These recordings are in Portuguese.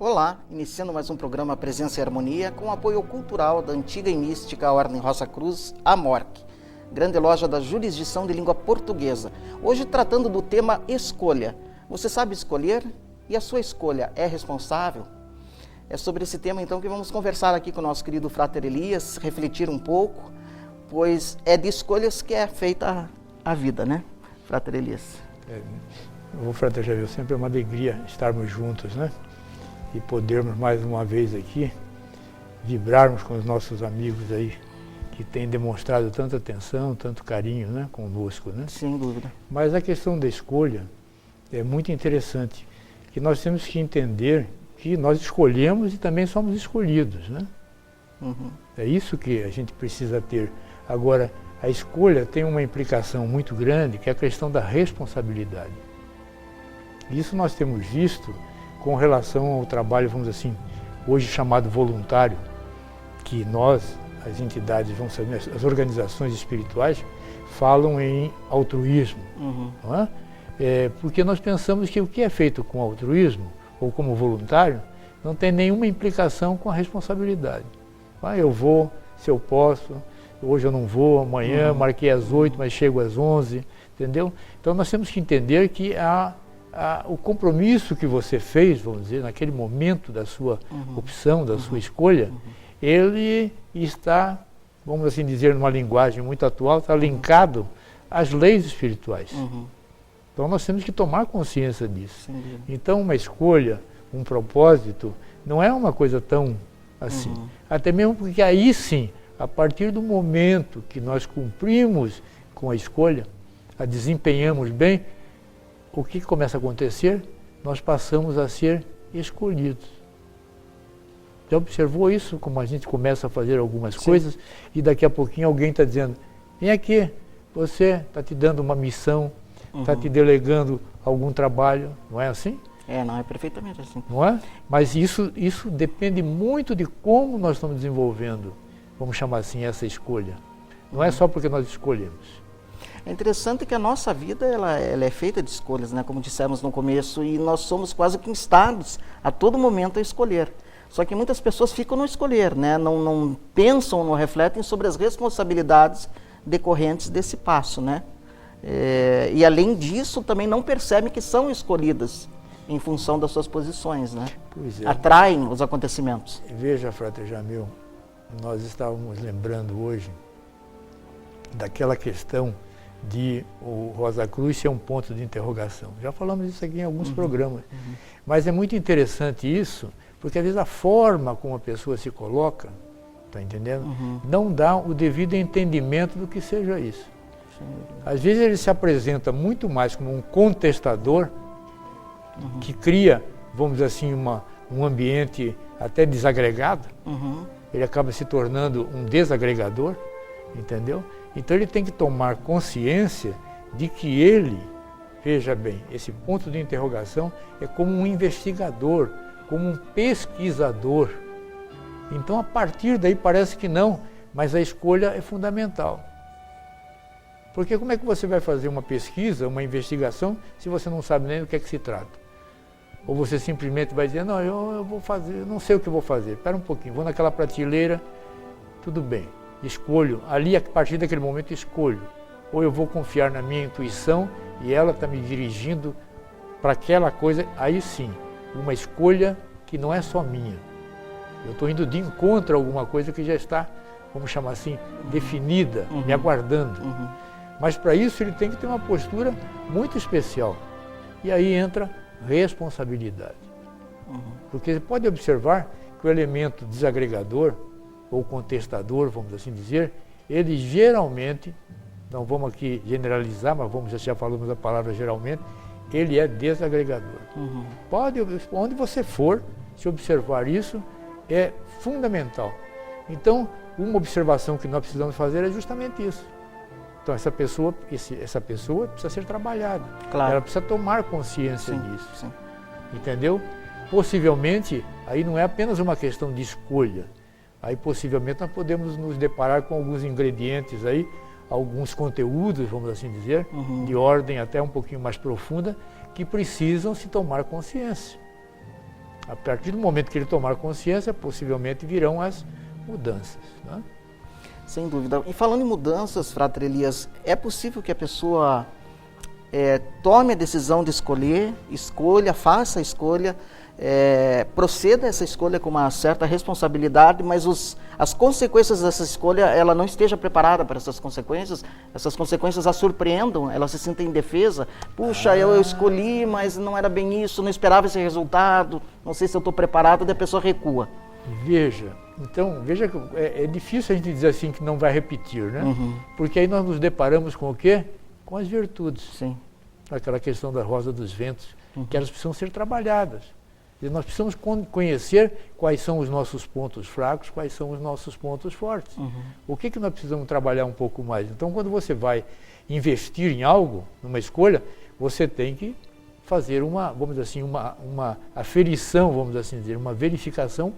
Olá, iniciando mais um programa Presença e Harmonia com apoio cultural da antiga e mística Ordem Rosa Cruz, a MORC, grande loja da jurisdição de língua portuguesa. Hoje tratando do tema escolha. Você sabe escolher? E a sua escolha é responsável? É sobre esse tema então que vamos conversar aqui com o nosso querido Frater Elias, refletir um pouco, pois é de escolhas que é feita a vida, né, Frater Elias? O Frater Javier, sempre é uma alegria estarmos juntos, né? E podermos mais uma vez aqui vibrarmos com os nossos amigos aí que têm demonstrado tanta atenção, tanto carinho, né, conosco, né? Sem dúvida. Mas a questão da escolha é muito interessante, que nós temos que entender que nós escolhemos e também somos escolhidos, né? Uhum. É isso que a gente precisa ter. Agora, a escolha tem uma implicação muito grande, que é a questão da responsabilidade. Isso nós temos visto com relação ao trabalho, vamos dizer assim, hoje chamado voluntário, que nós, as entidades, vamos saber, as organizações espirituais, falam em altruísmo. Uhum. Não é? Porque nós pensamos que o que é feito com altruísmo, ou como voluntário, não tem nenhuma implicação com a responsabilidade. Eu vou, se eu posso, hoje eu não vou, amanhã marquei às 8, mas chego às 11, entendeu? Então nós temos que entender que o compromisso que você fez, vamos dizer, naquele momento da sua opção, da sua escolha, ele está, vamos assim dizer, numa linguagem muito atual, está linkado às leis espirituais. Então nós temos que tomar consciência disso. Então uma escolha, um propósito, não é uma coisa tão assim. Até mesmo porque aí sim, a partir do momento que nós cumprimos com a escolha, a desempenhamos bem, o que começa a acontecer? Nós passamos a ser escolhidos. Já observou isso? Como a gente começa a fazer algumas coisas e daqui a pouquinho alguém está dizendo, vem aqui, você está te dando uma missão, está te delegando algum trabalho, não é assim? Não é perfeitamente assim. Não é? Mas isso depende muito de como nós estamos desenvolvendo, vamos chamar assim, essa escolha. Não é só porque nós escolhemos. É interessante que a nossa vida ela é feita de escolhas, né? Como dissemos no começo, e nós somos quase que instados a todo momento a escolher. Só que muitas pessoas ficam no escolher, né? Não pensam, não refletem sobre as responsabilidades decorrentes desse passo, né? E além disso, também não percebem que são escolhidas em função das suas posições, né? Pois é. Atraem os acontecimentos. Veja, Frater Jamil, nós estávamos lembrando hoje daquela questão de o Rosa Cruz ser um ponto de interrogação. Já falamos isso aqui em alguns programas. Mas é muito interessante isso, porque às vezes a forma como a pessoa se coloca, está entendendo? Não dá o devido entendimento do que seja isso. Às vezes ele se apresenta muito mais como um contestador, que cria, vamos dizer assim, um ambiente até desagregado. Ele acaba se tornando um desagregador, entendeu? Então ele tem que tomar consciência de que ele, veja bem, esse ponto de interrogação é como um investigador, como um pesquisador. Então a partir daí parece que não, mas a escolha é fundamental. Porque como é que você vai fazer uma pesquisa, uma investigação, se você não sabe nem do que é que se trata? Ou você simplesmente vai dizer, não, eu vou fazer, eu não sei o que eu vou fazer, espera um pouquinho, vou naquela prateleira, tudo bem. Escolho, ali a partir daquele momento escolho, ou eu vou confiar na minha intuição e ela está me dirigindo para aquela coisa, aí sim, uma escolha que não é só minha. Eu estou indo de encontro a alguma coisa que já está, vamos chamar assim, definida, me aguardando. Mas para isso ele tem que ter uma postura muito especial. E aí entra responsabilidade. Porque você pode observar que o elemento desagregador, ou contestador, vamos assim dizer, ele geralmente, não vamos aqui generalizar, mas já falamos a palavra geralmente, ele é desagregador. Onde você for, se observar isso, é fundamental. Então, uma observação que nós precisamos fazer é justamente isso. Então, essa pessoa precisa ser trabalhada. Claro. Ela precisa tomar consciência disso. Entendeu? Possivelmente, aí não é apenas uma questão de escolha. Aí possivelmente nós podemos nos deparar com alguns ingredientes aí, alguns conteúdos, vamos assim dizer, de ordem até um pouquinho mais profunda, que precisam se tomar consciência. A partir do momento que ele tomar consciência, possivelmente virão as mudanças, né? Sem dúvida. E falando em mudanças, Frater Elias, é possível que a pessoa tome a decisão de escolha, faça a escolha, proceda essa escolha com uma certa responsabilidade, mas as consequências dessa escolha, ela não esteja preparada para essas consequências a surpreendam, ela se sinta indefesa. Puxa, eu escolhi, mas não era bem isso, não esperava esse resultado, não sei se eu estou preparado, daí a pessoa recua. Veja que é difícil a gente dizer assim que não vai repetir, né? Uhum. Porque aí nós nos deparamos com o quê? Com as virtudes. Sim. Aquela questão da rosa dos ventos, que elas precisam ser trabalhadas. E nós precisamos conhecer quais são os nossos pontos fracos, quais são os nossos pontos fortes. Uhum. O que nós precisamos trabalhar um pouco mais? Então, quando você vai investir em algo, numa escolha, você tem que fazer vamos dizer assim, uma aferição, vamos assim dizer, uma verificação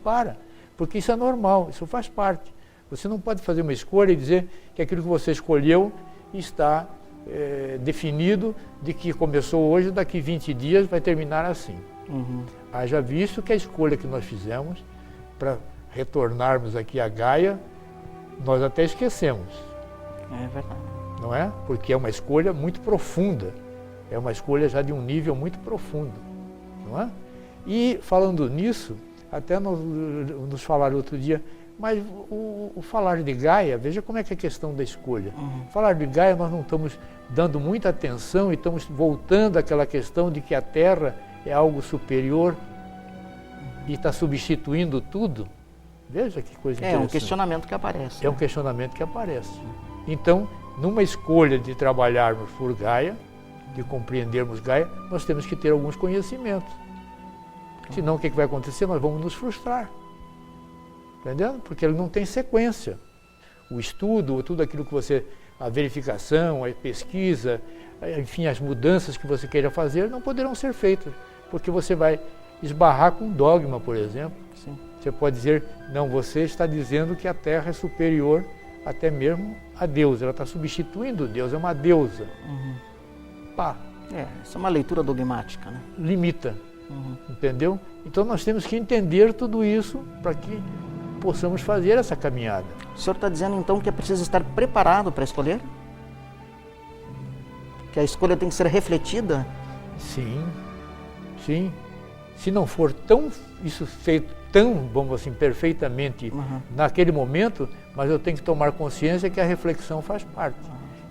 porque isso é normal, isso faz parte. Você não pode fazer uma escolha e dizer que aquilo que você escolheu está definido, de que começou hoje, daqui 20 dias vai terminar assim. Uhum. Haja visto que a escolha que nós fizemos para retornarmos aqui à Gaia, nós até esquecemos. É verdade. Não é? Porque é uma escolha muito profunda. É uma escolha já de um nível muito profundo. Não é? E falando nisso, até nos falaram outro dia, mas o falar de Gaia, veja como é que é a questão da escolha. Uhum. Falar de Gaia, nós não estamos dando muita atenção e estamos voltando àquela questão de que a Terra é algo superior e está substituindo tudo. Veja que coisa interessante. É um questionamento que aparece. É um questionamento que aparece. Então, numa escolha de trabalharmos por Gaia, de compreendermos Gaia, nós temos que ter alguns conhecimentos. Senão, o que vai acontecer? Nós vamos nos frustrar. Entendendo? Porque ele não tem sequência. O estudo, tudo aquilo que você... A verificação, a pesquisa, enfim, as mudanças que você queira fazer não poderão ser feitas, porque você vai esbarrar com dogma, por exemplo. Sim. Você pode dizer, não, você está dizendo que a Terra é superior até mesmo a Deus, ela está substituindo Deus, é uma deusa. Uhum. Pá. Essa é uma leitura dogmática, né? Limita, Uhum. entendeu? Então nós temos que entender tudo isso para que possamos fazer essa caminhada. O senhor está dizendo então que é preciso estar preparado para escolher? Que a escolha tem que ser refletida? Sim, sim. Se não for isso feito vamos assim, perfeitamente naquele momento, mas eu tenho que tomar consciência que a reflexão faz parte.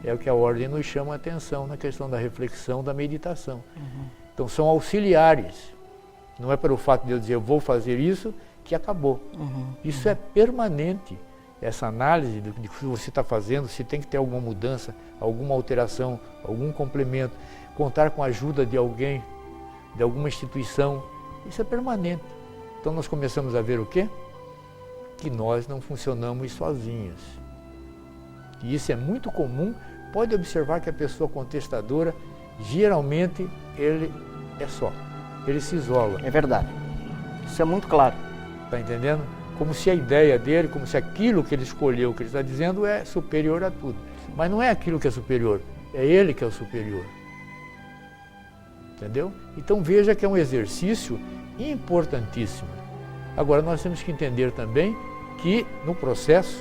É o que a ordem nos chama a atenção na questão da reflexão, da meditação. Então são auxiliares. Não é pelo fato de eu dizer eu vou fazer isso que acabou. Isso é permanente. Essa análise do que você está fazendo, se tem que ter alguma mudança, alguma alteração, algum complemento, contar com a ajuda de alguém, de alguma instituição, isso é permanente. Então nós começamos a ver o quê? Que nós não funcionamos sozinhos. E isso é muito comum. Pode observar que a pessoa contestadora, geralmente, ele é só. Ele se isola. É verdade. Isso é muito claro. Está entendendo? Como se a ideia dele, como se aquilo que ele escolheu, que ele está dizendo, é superior a tudo. Mas não é aquilo que é superior, é ele que é o superior. Entendeu? Então veja que é um exercício importantíssimo. Agora nós temos que entender também que no processo,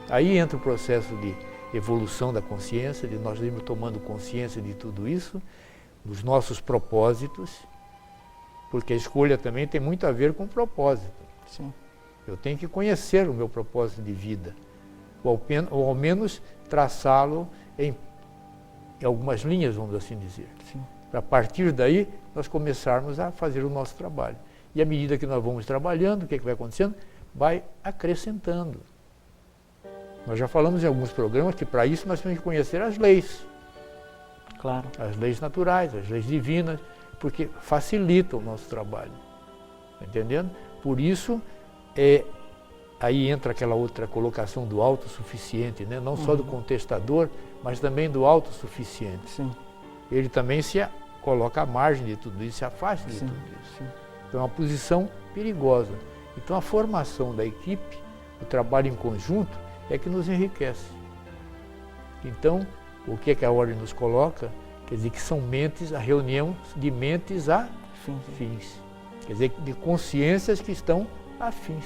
aí entra o processo de evolução da consciência, de nós irmos tomando consciência de tudo isso, dos nossos propósitos, porque a escolha também tem muito a ver com o propósito. Sim. Eu tenho que conhecer o meu propósito de vida, ou ao menos traçá-lo em algumas linhas, vamos assim dizer. Para a partir daí, nós começarmos a fazer o nosso trabalho. E à medida que nós vamos trabalhando, o que vai acontecendo? Vai acrescentando. Nós já falamos em alguns programas que para isso nós temos que conhecer as leis. Claro. As leis naturais, as leis divinas, porque facilitam o nosso trabalho. Entendendo? Por isso, aí entra aquela outra colocação do autossuficiente, né? Não só do contestador, mas também do autossuficiente. Sim. Ele também se coloca à margem de tudo isso, se afasta de tudo isso. Então é uma posição perigosa. Então a formação da equipe, o trabalho em conjunto, é que nos enriquece. Então, o que é que a ordem nos coloca? Quer dizer que são mentes, a reunião de mentes a fins. Quer dizer, de consciências que estão afins.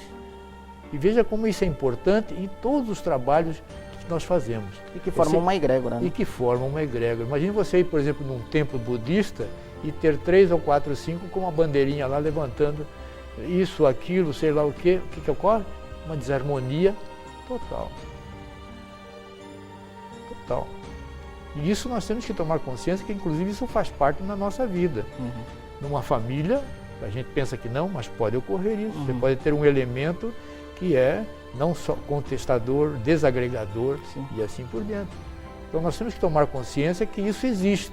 E veja como isso é importante em todos os trabalhos que nós fazemos. E que formam uma egrégora. Né? E que formam uma egrégora. Imagine você ir, por exemplo, num templo budista e ter 3 ou 4 ou 5 com uma bandeirinha lá levantando isso, aquilo, sei lá o que ocorre? Uma desarmonia total. Total. E isso nós temos que tomar consciência que, inclusive, isso faz parte da nossa vida. Numa família, a gente pensa que não, mas pode ocorrer isso. Você pode ter um elemento que é não só contestador, desagregador, sim, e assim por diante. Então nós temos que tomar consciência que isso existe.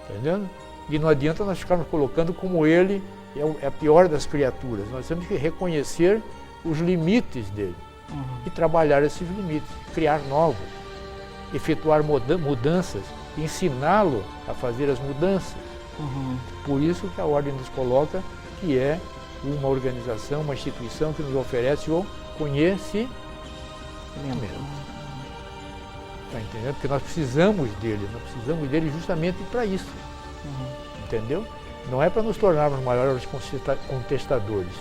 Entendendo? E não adianta nós ficarmos colocando como ele é a pior das criaturas. Nós temos que reconhecer os limites dele e trabalhar esses limites, criar novos, efetuar mudanças, ensiná-lo a fazer as mudanças. Por isso que a Ordem nos coloca que é uma organização, uma instituição que nos oferece o conhecimento. Está entendendo? Porque nós precisamos dele justamente para isso. Entendeu? Não é para nos tornarmos maiores contestadores,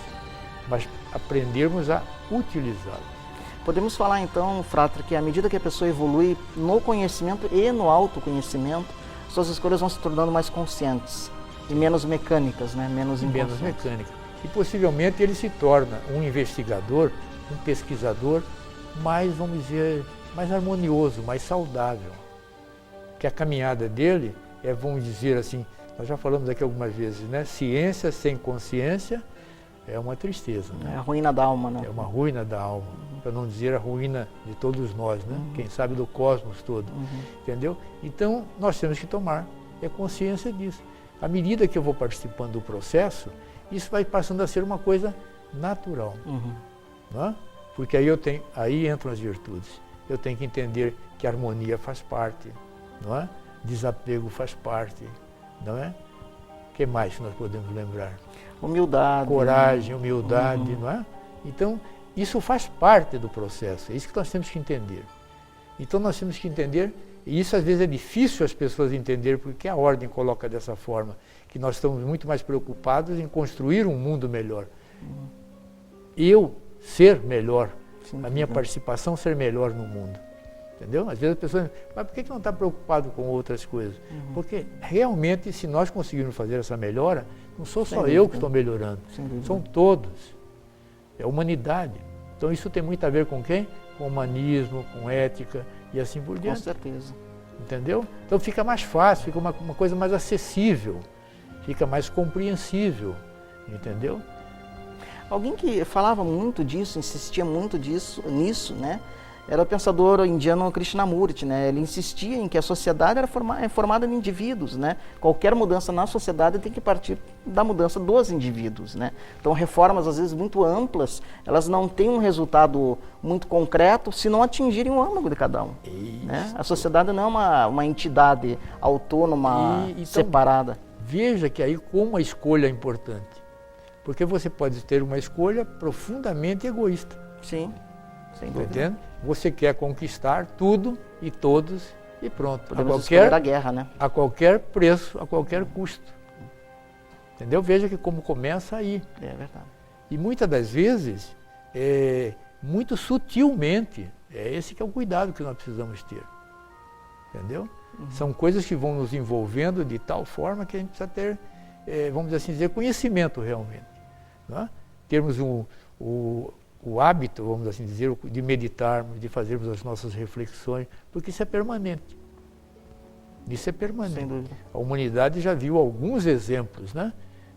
mas aprendermos a utilizá-lo. Podemos falar então, Fratre, que à medida que a pessoa evolui no conhecimento e no autoconhecimento, suas escolhas vão se tornando mais conscientes e menos mecânicas, né? Menos mecânicas. E possivelmente ele se torna um investigador, um pesquisador mais, vamos dizer, mais harmonioso, mais saudável. Que a caminhada dele é, vamos dizer assim, nós já falamos aqui algumas vezes, né? Ciência sem consciência é uma tristeza. Né? É a ruína da alma, né? É uma ruína da alma, para não dizer a ruína de todos nós, né? Quem sabe do cosmos todo, entendeu? Então, nós temos que tomar consciência disso. À medida que eu vou participando do processo, isso vai passando a ser uma coisa natural. Não é? Porque aí entram as virtudes. Eu tenho que entender que a harmonia faz parte, não é? Desapego faz parte, não é? O que mais que nós podemos lembrar? Humildade. Coragem, humildade, não é? Então, isso faz parte do processo, é isso que nós temos que entender. Então, nós temos que entender, e isso às vezes é difícil as pessoas entenderem, porque a Ordem coloca dessa forma, que nós estamos muito mais preocupados em construir um mundo melhor. Eu ser melhor, a minha participação ser melhor no mundo. Entendeu? Às vezes as pessoas dizem, mas por que não está preocupado com outras coisas? Porque realmente, se nós conseguirmos fazer essa melhora, não sou só eu que estou melhorando, são todos. É a humanidade. Então isso tem muito a ver com quem? Com humanismo, com ética e assim por diante. Com certeza. Entendeu? Então fica mais fácil, fica uma coisa mais acessível, fica mais compreensível, entendeu? Alguém que falava muito disso, insistia muito nisso, né? Era o pensador indiano Krishnamurti, né? Ele insistia em que a sociedade era formada de indivíduos, né? Qualquer mudança na sociedade tem que partir da mudança dos indivíduos, né? Então, reformas, às vezes, muito amplas, elas não têm um resultado muito concreto se não atingirem o âmago de cada um. Né? A sociedade não é uma entidade autônoma, então, separada. Veja que aí como a escolha é importante. Porque você pode ter uma escolha profundamente egoísta. Sim. Sem dúvida. Entende? Você quer conquistar tudo e todos e pronto. Podemos escolher a guerra, né? A qualquer preço, a qualquer custo. Entendeu? Veja que como começa aí. É verdade. E muitas das vezes, muito sutilmente, é esse que é o cuidado que nós precisamos ter. Entendeu? São coisas que vão nos envolvendo de tal forma que a gente precisa ter, vamos assim dizer, conhecimento realmente. Não é? Termos o hábito, vamos assim dizer, de meditarmos, de fazermos as nossas reflexões, porque isso é permanente. Isso é permanente. Sem dúvida. A humanidade já viu alguns exemplos, né,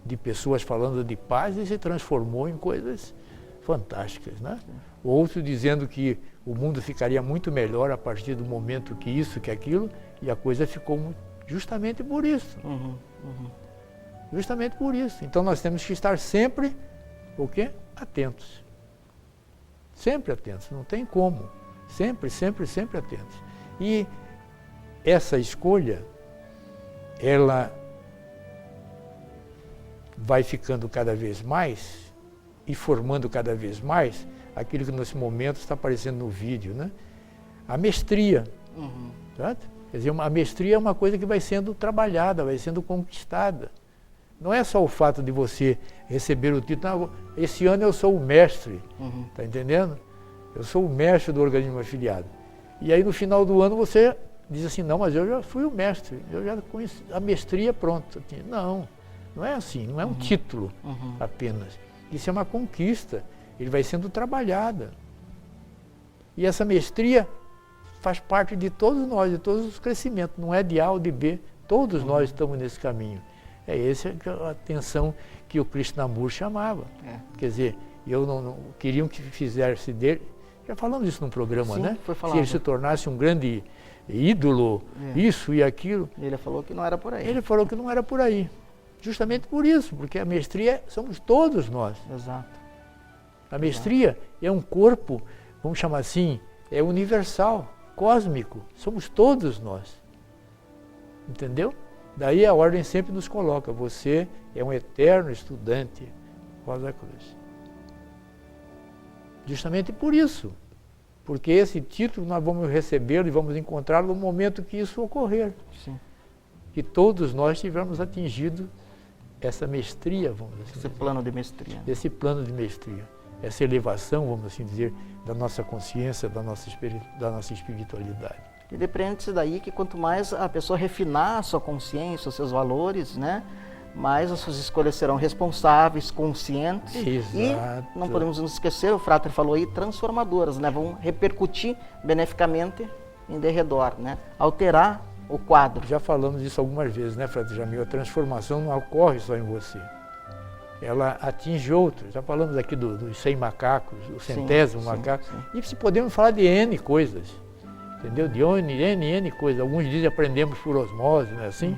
de pessoas falando de paz e se transformou em coisas fantásticas, né? Outros dizendo que o mundo ficaria muito melhor a partir do momento que isso, que aquilo, e a coisa ficou justamente por isso. Justamente por isso. Então nós temos que estar sempre, o quê? Atentos. Sempre atentos, não tem como. Sempre, sempre, sempre atentos. E essa escolha, ela vai ficando cada vez mais e formando cada vez mais aquilo que nesse momento está aparecendo no vídeo, né? A mestria. Certo? Quer dizer, a mestria é uma coisa que vai sendo trabalhada, vai sendo conquistada. Não é só o fato de você receber o título, não, esse ano eu sou o mestre, tá entendendo? Eu sou o mestre do organismo afiliado. E aí no final do ano você diz assim, não, mas eu já fui o mestre, eu já conheci a mestria pronta. Não, não é assim, não é um título apenas. Isso é uma conquista, ele vai sendo trabalhada. E essa mestria faz parte de todos nós, de todos os crescimentos, não é de A ou de B, todos nós estamos nesse caminho. É essa a atenção que o Krishnamurti chamava. Quer dizer, eu não queriam que fizesse dele, já falamos isso num programa, sim, né? Foi falado. Se ele se tornasse um grande ídolo, isso e aquilo. Ele falou que não era por aí. Ele falou que não era por aí. Justamente por isso, porque a mestria somos todos nós. Exato. A mestria é um corpo, vamos chamar assim, é universal, cósmico. Somos todos nós. Entendeu? Daí a ordem sempre nos coloca, você é um eterno estudante, Rosa Cruz. Justamente por isso. Porque esse título nós vamos recebê-lo e vamos encontrá-lo no momento que isso ocorrer. Sim. Que todos nós tivermos atingido essa mestria, vamos assim dizer. Esse plano de mestria. Esse plano de mestria. Essa elevação, vamos assim dizer, da nossa consciência, da nossa espiritualidade. E depreende-se daí que quanto mais a pessoa refinar a sua consciência, os seus valores, né, mais as suas escolhas serão responsáveis, conscientes. Exato. E não podemos nos esquecer, o Frater falou aí, transformadoras, né, vão repercutir beneficamente em derredor, né, alterar o quadro. Já falamos disso algumas vezes, né, Frater Jamil? A transformação não ocorre só em você. Ela atinge outros. Já falamos aqui dos 100 macacos, o centésimo macaco. E se podemos falar de N coisas. Entendeu? De N coisas. Alguns dizem aprendemos por osmose, não é assim?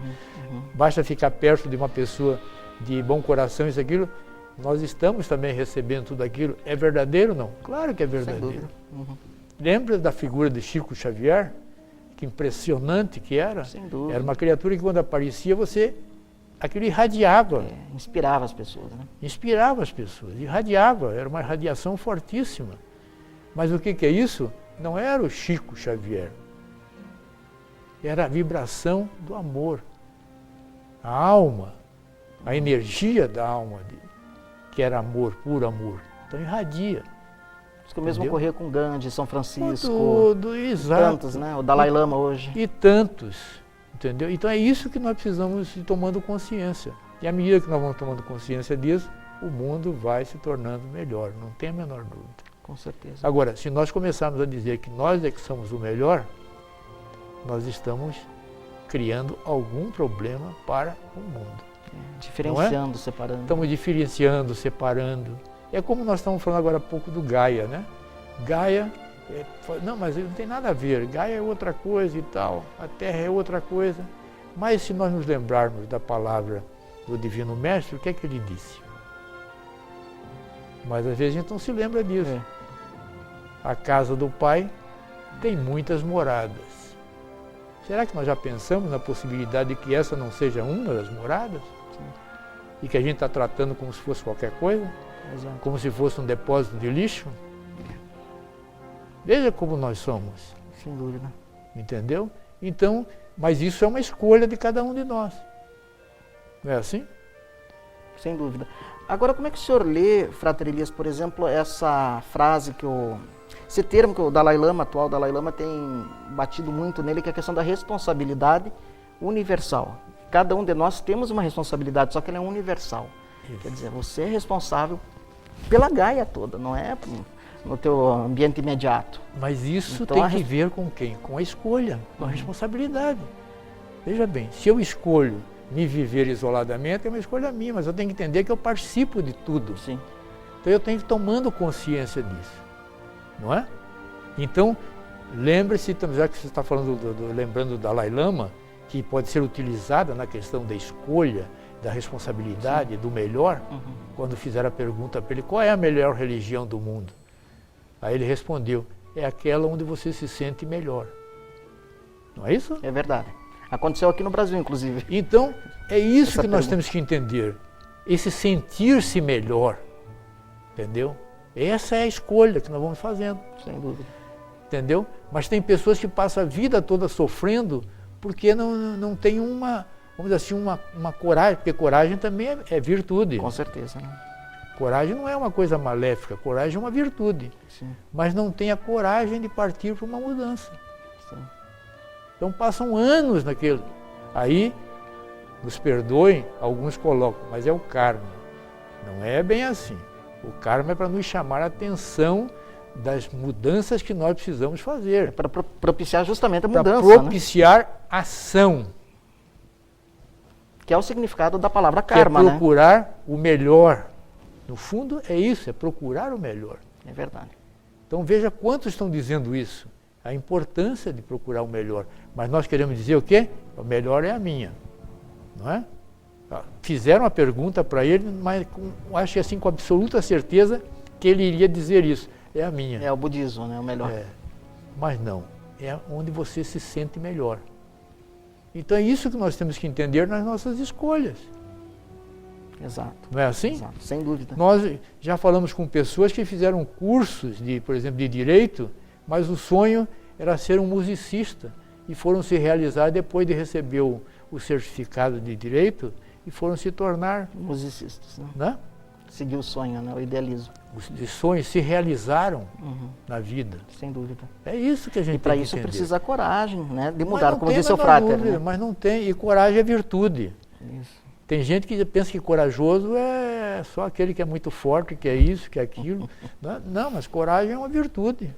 Basta ficar perto de uma pessoa de bom coração, isso, aquilo. Nós estamos também recebendo tudo aquilo. É verdadeiro ou não? Claro que é verdadeiro. Lembra da figura de Chico Xavier? Que impressionante que era. Sem dúvida. Era uma criatura que quando aparecia, aquilo irradiava. Inspirava as pessoas, né? Inspirava as pessoas, irradiava. Era uma radiação fortíssima. Mas o que é isso? Não era o Chico Xavier, era a vibração do amor, a alma, a energia da alma dele, que era amor, puro amor. Então irradia. Isso que o mesmo ocorria com Gandhi, São Francisco, tudo, exato. Tantos, né? O Dalai Lama hoje. E tantos, entendeu? Então é isso que nós precisamos ir tomando consciência. E à medida que nós vamos tomando consciência disso, o mundo vai se tornando melhor, não tem a menor dúvida. Com certeza. Agora, se nós começarmos a dizer que nós é que somos o melhor, nós estamos criando algum problema para o mundo. Diferenciando, separando. Estamos diferenciando, separando. É como nós estamos falando agora há pouco do Gaia, né? Gaia, não, mas ele não tem nada a ver. Gaia é outra coisa e tal, a Terra é outra coisa. Mas se nós nos lembrarmos da palavra do Divino Mestre, o que é que ele disse? Mas às vezes a gente não se lembra disso. A casa do Pai tem muitas moradas. Será que nós já pensamos na possibilidade de que essa não seja uma das moradas? Sim. E que a gente está tratando como se fosse qualquer coisa? Exato. Como se fosse um depósito de lixo? Veja como nós somos. Sem dúvida. Entendeu? Então, mas isso é uma escolha de cada um de nós. Não é assim? Sem dúvida. Agora, como é que o senhor lê, Frater Elias, por exemplo, essa frase esse termo que o Dalai Lama, atual Dalai Lama, tem batido muito nele, que é a questão da responsabilidade universal. Cada um de nós temos uma responsabilidade, só que ela é universal. Isso. Quer dizer, você é responsável pela Gaia toda, não é no teu ambiente imediato. Mas isso então, tem que ver com quem? Com a escolha, com a responsabilidade. Veja bem, se eu escolho me viver isoladamente, é uma escolha minha, mas eu tenho que entender que eu participo de tudo. Sim. Então eu tenho que ir tomando consciência disso, não é? Então, lembre-se, já que você está falando, lembrando do Dalai Lama, que pode ser utilizada na questão da escolha, da responsabilidade, do melhor, quando fizeram a pergunta para ele, qual é a melhor religião do mundo? Aí ele respondeu, é aquela onde você se sente melhor. Não é isso? É verdade. Aconteceu aqui no Brasil, inclusive. Então, é isso que nós temos que entender. Esse sentir-se melhor, entendeu? Essa é a escolha que nós vamos fazendo. Sem dúvida. Entendeu? Mas tem pessoas que passam a vida toda sofrendo porque não tem uma vamos dizer assim, uma coragem, porque coragem também é virtude. Com certeza, né? Coragem não é uma coisa maléfica, coragem é uma virtude. Sim. Mas não tem a coragem de partir para uma mudança. Sim. Então passam anos naquele. Aí, nos perdoem, alguns colocam, mas é o karma. Não é bem assim. O karma é para nos chamar a atenção das mudanças que nós precisamos fazer. É para propiciar justamente a mudança. Para propiciar ação. Que é o significado da palavra karma, que é procurar o melhor. No fundo é isso, é procurar o melhor. É verdade. Então veja quantos estão dizendo isso. A importância de procurar o melhor. Mas nós queremos dizer o quê? O melhor é a minha. Não é? Fizeram a pergunta para ele, mas acho que assim com absoluta certeza que ele iria dizer isso. É a minha. É o budismo, né? O melhor. Mas não. É onde você se sente melhor. Então é isso que nós temos que entender nas nossas escolhas. Exato. Não é assim? Exato, sem dúvida. Nós já falamos com pessoas que fizeram cursos, por exemplo, de direito, mas o sonho era ser um musicista e foram se realizar depois de receber o certificado de direito e foram se tornar musicistas, né? Né? Seguir o sonho, né? O idealismo. Os sonhos se realizaram na vida. Sem dúvida. É isso que a gente tem que entender. E para isso precisa coragem, né? De mudar, como disse o Frater. Né? Mas não tem, e coragem é virtude. Isso. Tem gente que pensa que corajoso é só aquele que é muito forte, que é isso, que é aquilo. Não, mas coragem é uma virtude.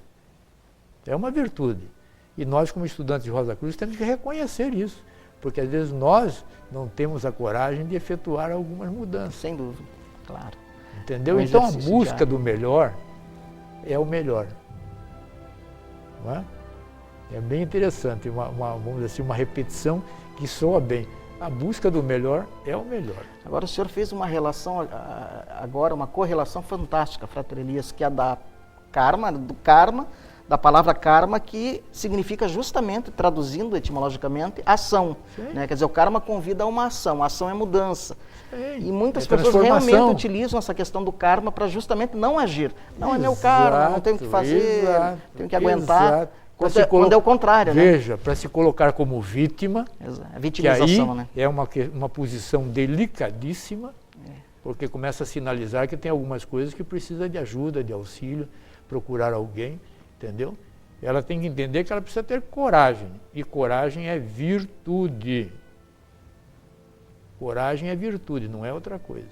É uma virtude. E nós, como estudantes de Rosa Cruz, temos que reconhecer isso. Porque às vezes nós não temos a coragem de efetuar algumas mudanças. Sem dúvida, claro. Entendeu? Então a busca do melhor é o melhor. Não é? É bem interessante, vamos dizer assim, uma repetição que soa bem. A busca do melhor é o melhor. Agora o senhor fez uma relação, agora uma correlação fantástica, Frater Elias, que é da palavra karma, que significa justamente, traduzindo etimologicamente, ação. Né? Quer dizer, o karma convida a uma ação, a ação é mudança. E muitas pessoas realmente utilizam essa questão do karma para justamente não agir. Não, é meu karma, não tenho o que fazer, tenho que aguentar. Quando é o contrário, veja, para se colocar como vítima, a vitimização, que aí é uma posição delicadíssima, porque começa a sinalizar que tem algumas coisas que precisa de ajuda, de auxílio, procurar alguém, entendeu? Ela tem que entender que ela precisa ter coragem, e coragem é virtude. Coragem é virtude, não é outra coisa,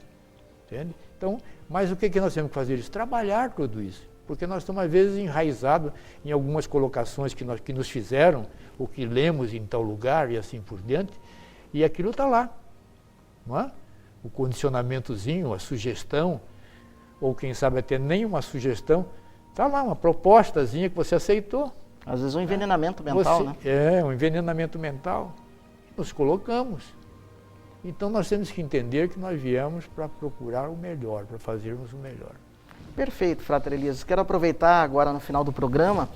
entende? Então, mas o que nós temos que fazer? Trabalhar tudo isso. Porque nós estamos, às vezes, enraizados em algumas colocações que nos fizeram, ou que lemos em tal lugar e assim por diante, e aquilo está lá, não é? O condicionamentozinho, a sugestão, ou quem sabe até nem uma sugestão, está lá, uma propostazinha que você aceitou. Às vezes um envenenamento mental, né? É, um envenenamento mental. Nos colocamos. Então nós temos que entender que nós viemos para procurar o melhor, para fazermos o melhor. Perfeito, Frater Elias. Quero aproveitar agora no final do programa,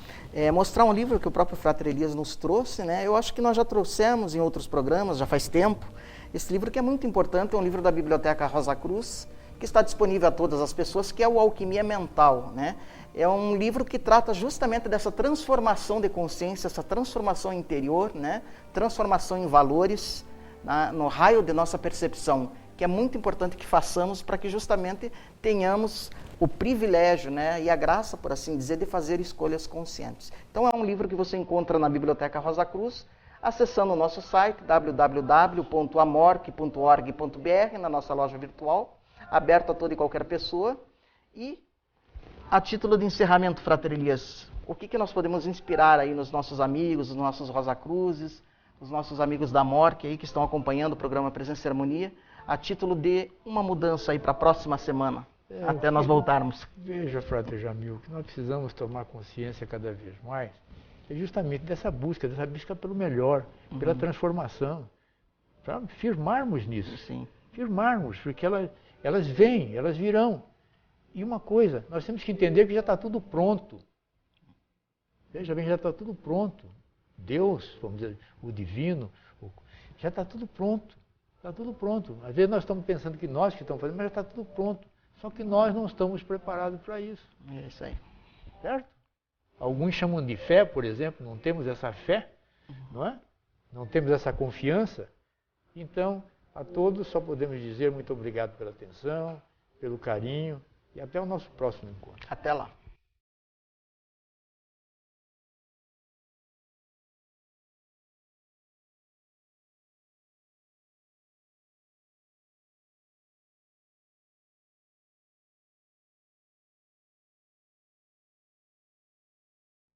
mostrar um livro que o próprio Frater Elias nos trouxe, né? Eu acho que nós já trouxemos em outros programas, já faz tempo. Esse livro que é muito importante, é um livro da Biblioteca Rosa Cruz, que está disponível a todas as pessoas, que é o Alquimia Mental, né? É um livro que trata justamente dessa transformação de consciência, essa transformação interior, né? Transformação em valores, no raio de nossa percepção, que é muito importante que façamos para que justamente tenhamos o privilégio, né, e a graça, por assim dizer, de fazer escolhas conscientes. Então é um livro que você encontra na Biblioteca Rosa Cruz, acessando o nosso site www.amorque.org.br, na nossa loja virtual, aberto a toda e qualquer pessoa. E, a título de encerramento, Frater Elias, o que nós podemos inspirar aí nos nossos amigos, nos nossos Rosa Cruzes, os nossos amigos da Amorque aí que estão acompanhando o programa Presença e Harmonia, a título de uma mudança aí para a próxima semana, até nós voltarmos. Veja, Frater Jamil, que nós precisamos tomar consciência cada vez mais é justamente dessa busca pelo melhor, pela transformação, para firmarmos nisso. Sim. Firmarmos, porque elas vêm, elas virão. E uma coisa, nós temos que entender que já está tudo pronto. Veja bem, já está tudo pronto. Deus, vamos dizer, o divino, já está tudo pronto. Está tudo pronto. Às vezes nós estamos pensando que nós que estamos fazendo, mas já está tudo pronto. Só que nós não estamos preparados para isso. É isso aí. Certo? Alguns chamam de fé, por exemplo, não temos essa fé, não é? Não temos essa confiança. Então, a todos só podemos dizer muito obrigado pela atenção, pelo carinho e até o nosso próximo encontro. Até lá.